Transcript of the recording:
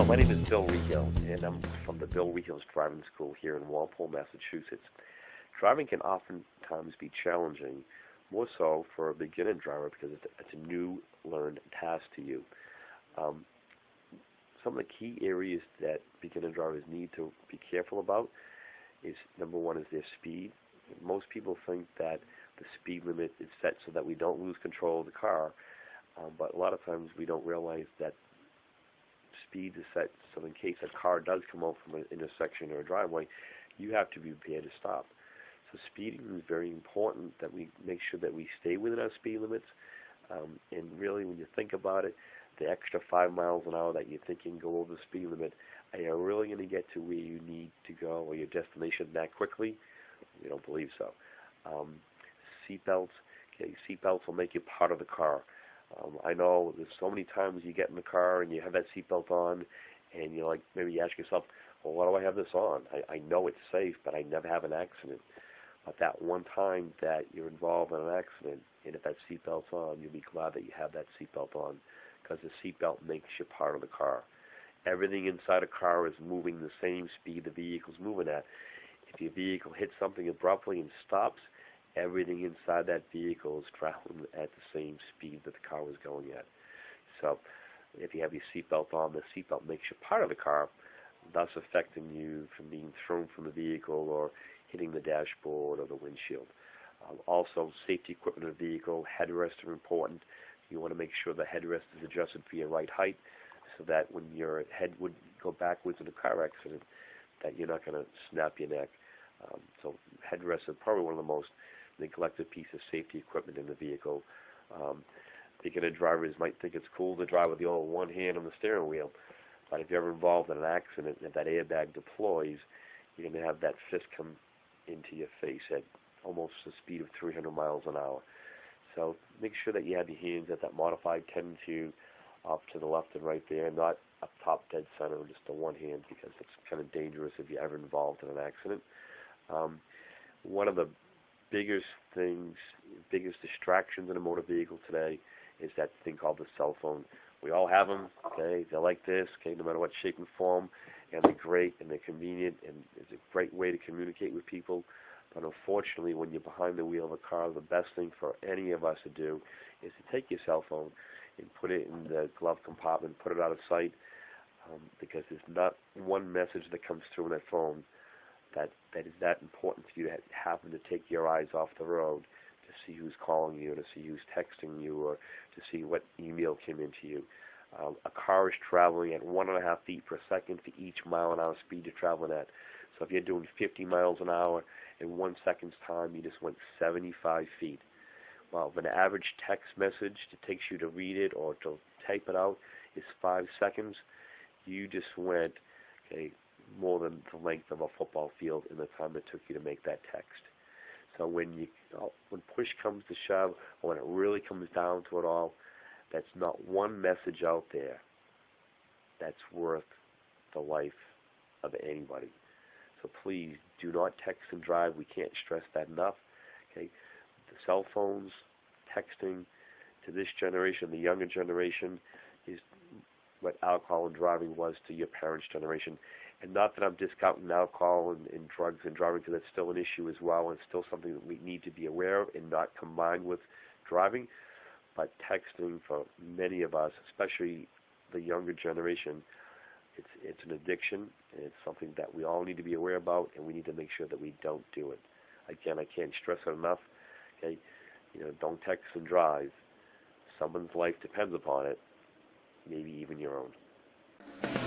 My name is Bill Rehill, and I'm from the Bill Rehill's Driving School here in Walpole, Massachusetts. Driving can oftentimes be challenging, more so for a beginner driver because it's a new learned task to you. Some of the key areas that beginner drivers need to be careful about is, number one, is their speed. Most people think that the speed limit is set so that we don't lose control of the car, but a lot of times we don't realize that speed is set so in case a car does come out from an intersection or a driveway, you have to be prepared to stop. So speeding is very important, that we make sure that we stay within our speed limits. And really, when you think about it, the extra 5 miles an hour that you think you can go over the speed limit, are you really going to get to where you need to go or your destination that quickly? We don't believe so. Seatbelts. Okay, seatbelts will make you part of the car. I know there's so many times you get in the car and you have that seatbelt on, and you're like, maybe you ask yourself, well, why do I have this on? I know it's safe, but I never have an accident. But that one time that you're involved in an accident, and if that seatbelt's on, you'll be glad that you have that seatbelt on, because the seatbelt makes you part of the car. Everything inside a car is moving the same speed the vehicle's moving at. If your vehicle hits something abruptly and stops, everything inside that vehicle is traveling at the same speed that the car was going at. So if you have your seatbelt on, the seatbelt makes you part of the car, thus affecting you from being thrown from the vehicle or hitting the dashboard or the windshield. Also, safety equipment of the vehicle, headrests are important. You want to make sure the headrest is adjusted for your right height so that when your head would go backwards in a car accident, that you're not going to snap your neck. So headrests are probably one of the most neglected piece of safety equipment in the vehicle. Beginner drivers might think it's cool to drive with the old one hand on the steering wheel, but if you're ever involved in an accident and that airbag deploys, you're going to have that fist come into your face at almost the speed of 300 miles an hour. So make sure that you have your hands at that modified 10-2 off to the left and right there, not up top dead center, just the one hand, because it's kind of dangerous if you're ever involved in an accident. One of the biggest distractions in a motor vehicle today is that thing called the cell phone. We all have them, okay? They're like this, okay, no matter what shape and form, and they're great and they're convenient and it's a great way to communicate with people. But unfortunately, when you're behind the wheel of a car, the best thing for any of us to do is to take your cell phone and put it in the glove compartment, put it out of sight, because there's not one message that comes through on that phone that is that important for you to happen to take your eyes off the road to see who's calling you, to see who's texting you, or to see what email came into you. A car is traveling at 1.5 feet per second for each mile an hour speed you're traveling at. So if you're doing 50 miles an hour in 1 second's time, you just went 75 feet. Well, if an average text message that takes you to read it or to type it out is 5 seconds, you just went, okay, more than the length of a football field in the time it took you to make that text. So when push comes to shove, or when it really comes down to it all, that's not one message out there that's worth the life of anybody. So please do not text and drive. We can't stress that enough. Okay, the cell phones, texting to this generation, the younger generation, is what alcohol and driving was to your parents' generation. And not that I'm discounting alcohol and drugs and driving, because that's still an issue as well, and it's still something that we need to be aware of and not combined with driving. But texting for many of us, especially the younger generation, it's an addiction, and it's something that we all need to be aware about, and we need to make sure that we don't do it. Again, I can't stress it enough. Okay, don't text and drive. Someone's life depends upon it, maybe even your own.